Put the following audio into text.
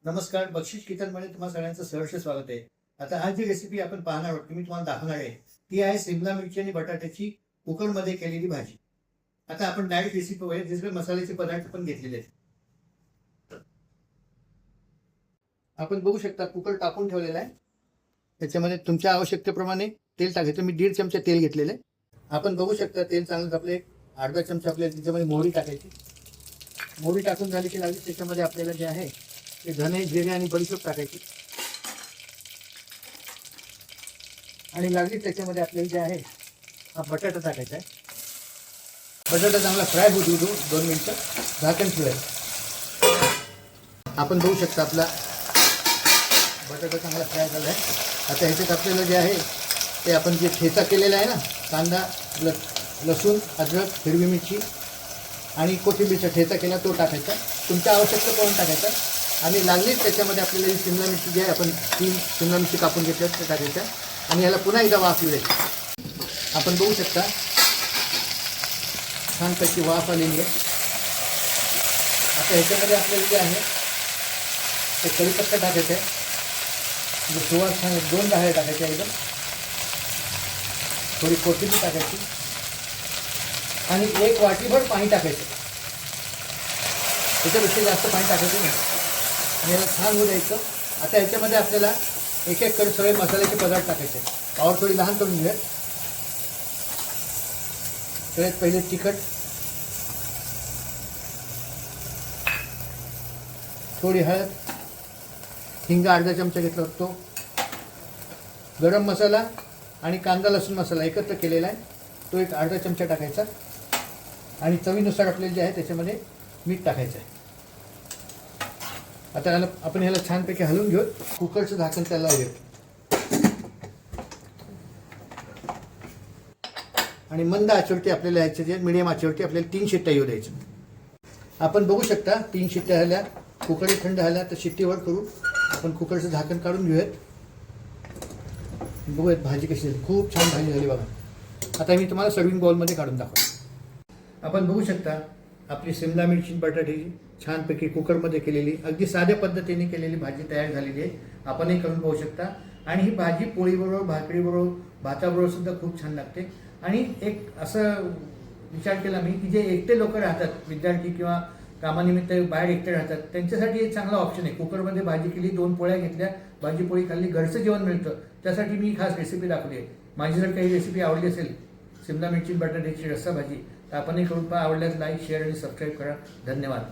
नमस्कार, बक्षीस किचनमध्ये तुम्हा सगळ्यांचं सहर्ष स्वागत आहे. आता आज जी रेसिपी आपण पाहणार आहोत, मी तुम्हाला दाखवणार आहे, ती आहे सिमला मिरची आणि बटाट्याची कुकरमध्ये केलेली भाजी. आता आपण डायरेक्ट रेसिपी बघूया, जिथे मसाल्याचे पदार्थ पण घेतलेले आहेत. आपण बघू शकता कुकर टाकून ठेवलेला आहे. त्याच्यामध्ये तुमच्या आवश्यकतेप्रमाणे तेल टाकायचं. मी 1.5 चमचा तेल घेतलेलं आहे. आपण बघू शकता तेल चांगलं तापले. अर्धा चमचा आपल्याला त्याच्यामध्ये मोहरी टाकायची. मोहरी टाकून झाली की लागली त्याच्यामध्ये आपल्याला जे आहे ते धने, जिरे आणि बडीशेप टाकायची. आणि लागली त्याच्यामध्ये आपल्याला जे आहे हा बटाटा टाकायचा आहे. बटाटा चांगला फ्राय होऊ देऊ 2 मिनिटं, झाकण ठेवायचं. आपण बघू शकता आपला बटाटा चांगला फ्राय झाला आहे. आता ह्याच्यात आपल्याला जे आहे ते आपण जे ठेचा केलेला आहे ना, कांदा, लसूण, अद्रक, हिरवी मिरची आणि कोथिंबीरचा ठेचा केला तो टाकायचा. तुमच्या आवश्यकतेप्रमाणे टाकायचा. आणि लागलीच त्याच्यामध्ये आपल्याला ही शिमला मिरची जी आहे, आपण 3 शिमला मिरची कापून घेतल्यात ते टाकायच्या. आणि ह्याला पुन्हा एकदा वाफ येऊ द्यायची. आपण बघू शकता छानपैकी वाफ आलेली आहे. आता ह्याच्यामध्ये आपल्याला जे आहे ते कढीपत्ता टाकायचा आहे. म्हणजे सुवास छान 2 डाळ्या टाकायच्या एकदम. थोडी कोथिंबीर टाकायची आणि 1 वाटीभर पाणी टाकायचं. त्याच्यापेक्षा जास्त पाणी टाकायचं नाही. आणि याला छान होऊ द्यायचं. आता ह्याच्यामध्ये आपल्याला एक एक करून सगळे मसाल्याचे पदार्थ टाकायचे. पावर थोडी लहान करून घेऊया. सगळ्यात पहिले तिखट, थोडी हळद, हिंग अर्धा चमचा घेतला होतो, गरम मसाला आणि कांदा लसूण मसाला एकत्र केलेला आहे तो एक अर्धा चमचा टाकायचा. आणि चवीनुसार आपल्याला जे आहे त्याच्यामध्ये मीठ टाकायचं आहे. आता आपण ह्याला छानपैकी हलवून घेऊ. कुकरचं झाकण त्याला लावूया आणि मंद आचेवरती आपल्याला ह्याचे जे मिडियम आचेवरती आपल्याला 3 शिट्ट्या येऊ द्यायच्या. आपण बघू शकता 3 शिट्ट्या झाल्या. कुकर थंड झाल्या तर शिट्टीवर करू आपण कुकरचं झाकण काढून घेऊयात. बघूयात भाजी कशी झाली. खूप छान भाजी झाली बघा. आता मी तुम्हाला सर्विंग बाउलमध्ये काढून दाखवतो. आपण बघू शकता आपली शिमला मिरची बटाट्याची छानपैकी कुकरमध्ये केलेली अगदी साध्या पद्धतीने केलेली भाजी तयार झालेली आहे. आपणही करून पाहू शकता. आणि ही भाजी पोळीबरोबर, भाकरीबरोबर, भाताबरोबर सुद्धा खूप छान लागते. आणि एक असं विचार केला मी की जे एकटे लोक राहतात, विद्यार्थी किंवा कामानिमित्त बाहेर एकटे राहतात, त्यांच्यासाठी एक चांगला ऑप्शन आहे. कुकरमध्ये भाजी केली, 2 पोळ्या घेतल्या, भाजी पोळी खाल्ली, घरचं जेवण मिळतं. त्यासाठी मी खास रेसिपी दाखवली आहे. माझी जर काही रेसिपी आवडली असेल शिमला मिरची बटाट्याची रस्सा भाजी तर आपणही करून पहा. आवडल्यास लाईक, शेअर आणि सबस्क्राईब करा. धन्यवाद.